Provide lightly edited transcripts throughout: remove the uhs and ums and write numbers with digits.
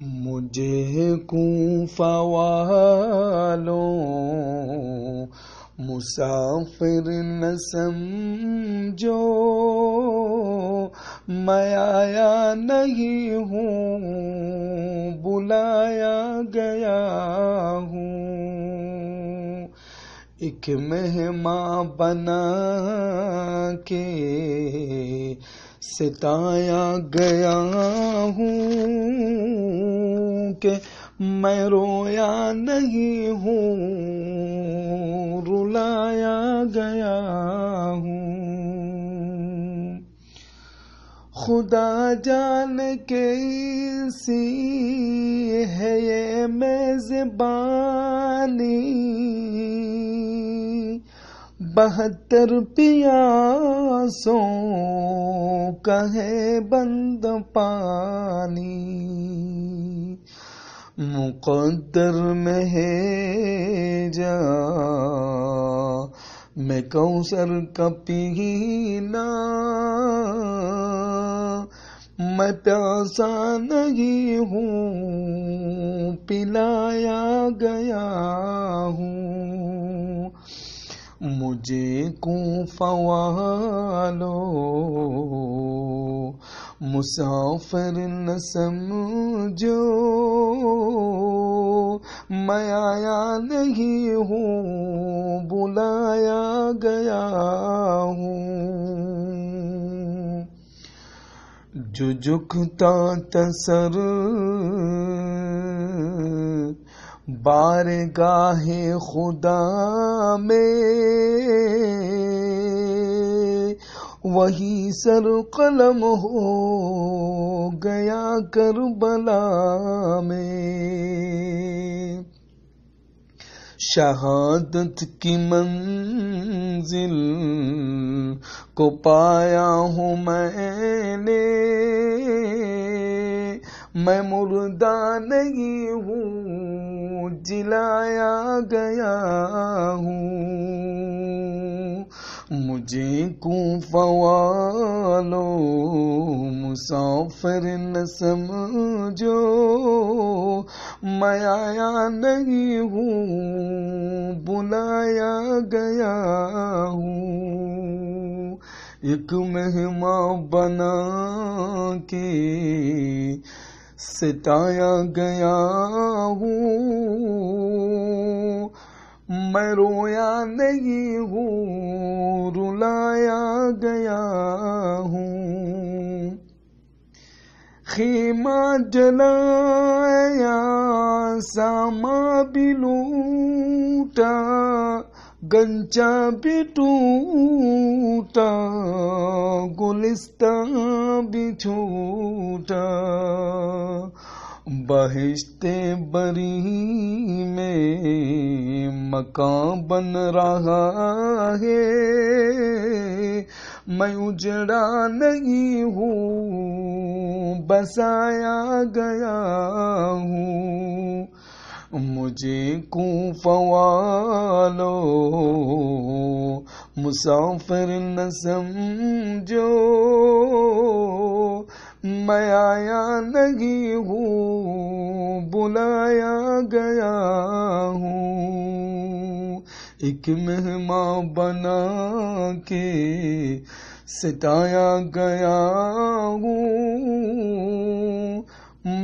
مجھے کوفہ والوں مسافر نہ سمجھو، میں آیا نہیں ہوں بلایا گیا ہوں، ایک مہمان بنا کے ستایا گیا ہوں کہ میں رویا نہیں ہوں رلایا گیا ہوں۔ خدا جانے کیسی ہے یہ میزبانی، 72 پیاسوں کا ہے بند پانی، مقدر میں ہے جا میں کوثر کا پینا، میں پیاسا نہیں ہوں پلایا گیا ہوں۔ مجھے کوفہ والوں مسافر نہ سمجھو، میں آیا نہیں ہوں بلایا گیا ہوں۔ جو جھکتا تھا سر بارگاہ خدا میں، وہی سر قلم ہو گیا کربلا میں، شہادت کی منزل کو پایا ہوں میں نے، میں مردہ نہیں ہوں جلایا گیا ہوں۔ مجھے کوفہ والوں مسافر نہ سمجھو، میں آیا نہیں ہوں بلایا گیا ہوں، ایک مہمان بنا کے ستایا گیا ہوں، میں رویا نہیں ہوں رلایا گیا ہوں۔ خیمہ جلایا ساما بھی لوٹا، گنچا بھی ٹوٹا، گلستان بھی چھوٹا، بہشت بری میں مکان بن رہا ہے، میں اجڑا نہیں ہوں بسایا گیا ہوں۔ مجھے کوفہ والوں مسافر نہ سمجھو، میں آیا نہیں ہوں بلایا گیا ہوں، ایک مہمان بنا کے ستایا گیا ہوں،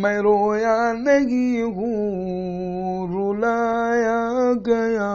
میں رویا نہیں ہوں رلایا گیا